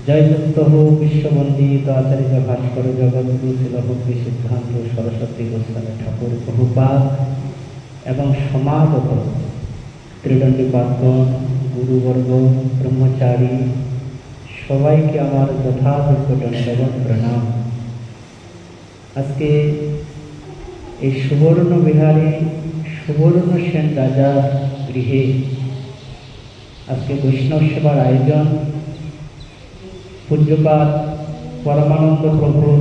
জয়যুক্ত হোক বিশ্ববন্দিত আচার্য ভাস্কর জগৎগুরু শিলভক্তি সিদ্ধান্ত সরস্বতী গোস্বামী ঠাকুর প্রভুপাদ এবং সমাগত ত্রিদণ্ডীপাদগণ, গুরুবর্গ, ব্রহ্মচারী সবাইকে আমার যথাযোগ্য দণ্ডবত প্রণাম। আজকে এই সুবর্ণ বিহারী সুবর্ণ সেন রাজার গৃহে আজকে বৈষ্ণব সেবার আয়োজন। পূজ্যপাদ পরমানন্দ প্রভুর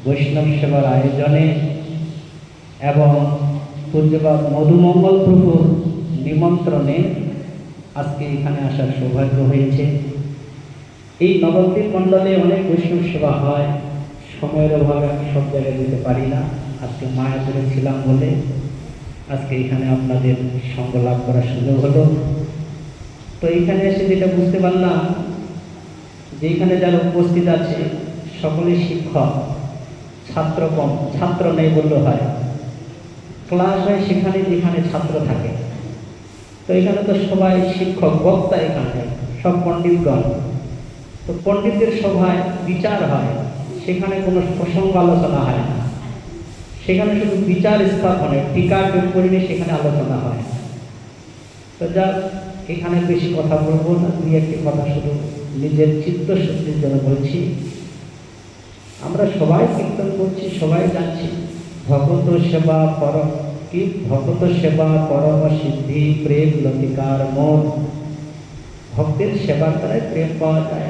বৈষ্ণব সেবার আয়োজনে এবং পূজ্যপাদ মধুমঙ্গল প্রভুর নিমন্ত্রণে আজকে এখানে আসার সৌভাগ্য হয়েছে। এই নবদ্বীপ মণ্ডলে অনেক বৈষ্ণব সেবা হয়, সময়ের অভাবে আমি সব জায়গায় যেতে পারি না। আজকে মায়াপুরে ছিলাম বলে আজকে এখানে আপনাদের সঙ্গ লাভ করার সুযোগ হলো। তো এইখানে এসে যেটা বুঝতে পারলাম যে এখানে যারা উপস্থিত আছে সকলেই শিক্ষক, ছাত্র কম, ছাত্র নেই বললে হয়। ক্লাস হয় সেখানে যেখানে ছাত্র থাকে। তো এখানে তো সবাই শিক্ষক, বক্তা, এখানে সব পণ্ডিতগণ। তো পণ্ডিতদের সভায় বিচার হয়, সেখানে কোনো প্রসঙ্গ আলোচনা হয় না, সেখানে শুধু বিচার স্থাপনে টিকা টিপ্পণী নিয়ে সেখানে আলোচনা হয়। তো যা এখানে বেশি কথা বলবো না, দুই একটি কথা শুধু নিজের চিত্ত শুদ্ধির জন্য বলছি। আমরা সবাই কীর্তন করছি, সবাই জানছি ভগত সেবা পরম কি, ভগত সেবা পরম সিদ্ধি প্রেম লতিকার মন। ভক্তের সেবার দ্বারাই প্রেম পাওয়া যায়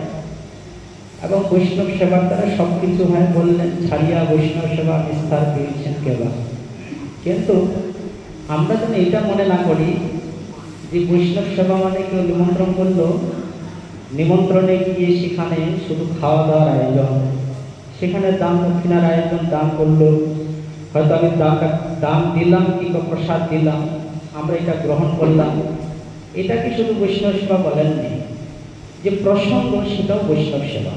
এবং বৈষ্ণব সেবার দ্বারা সব কিছু হয় বললেন, ছাড়িয়া বৈষ্ণব সেবা বিস্তার পেয়েছেন কেবা। কিন্তু আমরা যেন এটা মনে না করি যে বৈষ্ণব সেবা মানে কেউ নিমন্ত্রণ করলো, নিমন্ত্রণে গিয়ে সেখানে শুধু খাওয়া দাওয়ার আয়োজন, সেখানে দান দক্ষিণার আয়োজন, দান করলো, হয়তো আমি দান দিলাম কিংবা প্রসাদ দিলাম, আমরা এটা গ্রহণ করলাম। এটাকে শুধু বৈষ্ণব সেবা বলেননি, যে প্রসঙ্গ সেটাও বৈষ্ণব সেবা।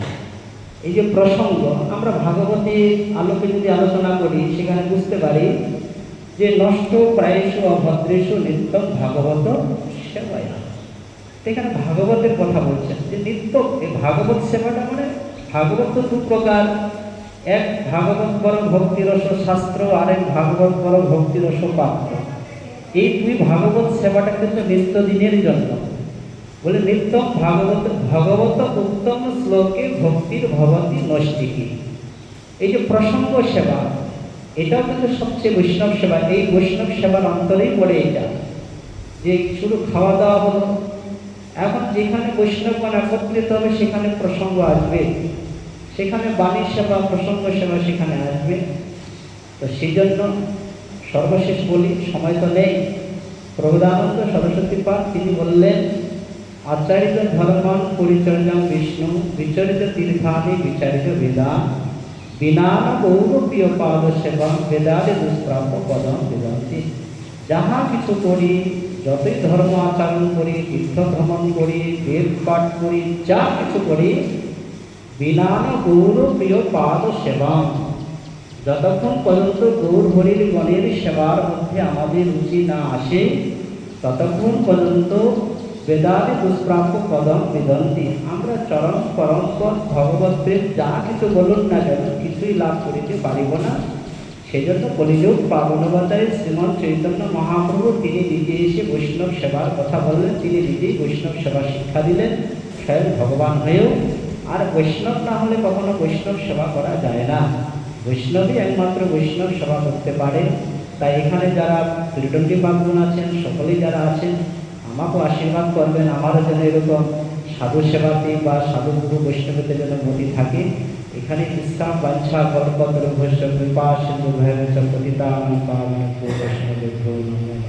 এই যে প্রসঙ্গ, আমরা ভাগবতের আলোকে যদি আলোচনা করি সেখানে বুঝতে পারি যে নষ্ট প্রায়শ অভদ্রেশ নিত্যম ভাগবত সেবায়া। এখানে ভাগবতের কথা বলছেন যে নিত্য এই ভাগবত সেবাটা মানে ভাগবত তো দু প্রকার, এক ভাগবত পর ভক্তিরস শাস্ত্র, আর এক ভাগবত পর ভক্তিরস পাত্র। এই দুই ভাগবত সেবাটা কিন্তু নিত্যদিনের জন্য। বলে নিত্যম ভাগবত ভগবত উত্তম শ্লোকে ভক্তির ভবতি নৈষ্ঠিকী। এই যে প্রসঙ্গ সেবা, এটাও কিন্তু সবচেয়ে বৈষ্ণব সেবা। এই বৈষ্ণব সেবার অন্তরেই পড়ে এটা, যে শুধু খাওয়া দাওয়া হলো। এখন যেখানে বৈষ্ণবগণ একত্রিত হবে সেখানে প্রসঙ্গ আসবে, সেখানে বাণী সেবা, প্রসঙ্গ সেবা সেখানে আসবে। তো সেই জন্য সর্বশেষ বলি, সময় তো নেই। প্রবোধানন্দ সরস্বতী পাদ তিনি বললেন, আচারিত ধর্মান পরিচর্যাম বিষ্ণু বিচরিত তীর্থানি বিচারিত বেদান বিনান গৌরপ্রিয় পাদ সেবা বেদারে দুষ্প্রাপ্য পদম বেদান্তি। যাহা কিছু করি, যতই ধর্ম আচরণ করি, তীর্থ ভ্রমণ করি, বেদ পাঠ করি, যা কিছু করি, বিনান গৌরপ্রিয় পাদ সেবা, যতক্ষণ পর্যন্ত গৌর হরির গণের সেবার মধ্যে আমাদের রুচি না আসে ততক্ষণ পর্যন্ত বেদারে দুষ্প্রাপ্য পদম বিদন্তি। আমরা চরম পরম্পর ভগবৎপ্রেম যা কিছু বলুন না কেন কিছুই লাভ করিতে পারিব না। সেজন্য কলিযুগ পাবনবতারে শ্রীমন চৈতন্য মহাপ্রভু তিনি নিজে এসে বৈষ্ণব সেবার কথা বললেন, তিনি নিজেই বৈষ্ণব সেবা শিক্ষা দিলেন স্বয়ং ভগবান হয়েও। আর বৈষ্ণব না হলে কখনো বৈষ্ণব সেবা করা যায় না। বৈষ্ণবই একমাত্র বৈষ্ণব সেবা করতে পারে। তাই এখানে যারা ত্রিদণ্ডীপাদগণ আছেন, সকলেই যারা আছেন, আমাকেও আশীর্বাদ করবেন, আমারও যেন এরকম সাধু সেবাতে বা সাধু গুরু বৈষ্ণবতে যেন মতি থাকে। এখানে বিশ্রাম বাঞ্ছা কল্পতরু ভৈষ্য কৃপা সিন্ধু ভৈরব পতিতানাং পাবনেভ্যো বৈষ্ণবেভ্যো নমো নমঃ।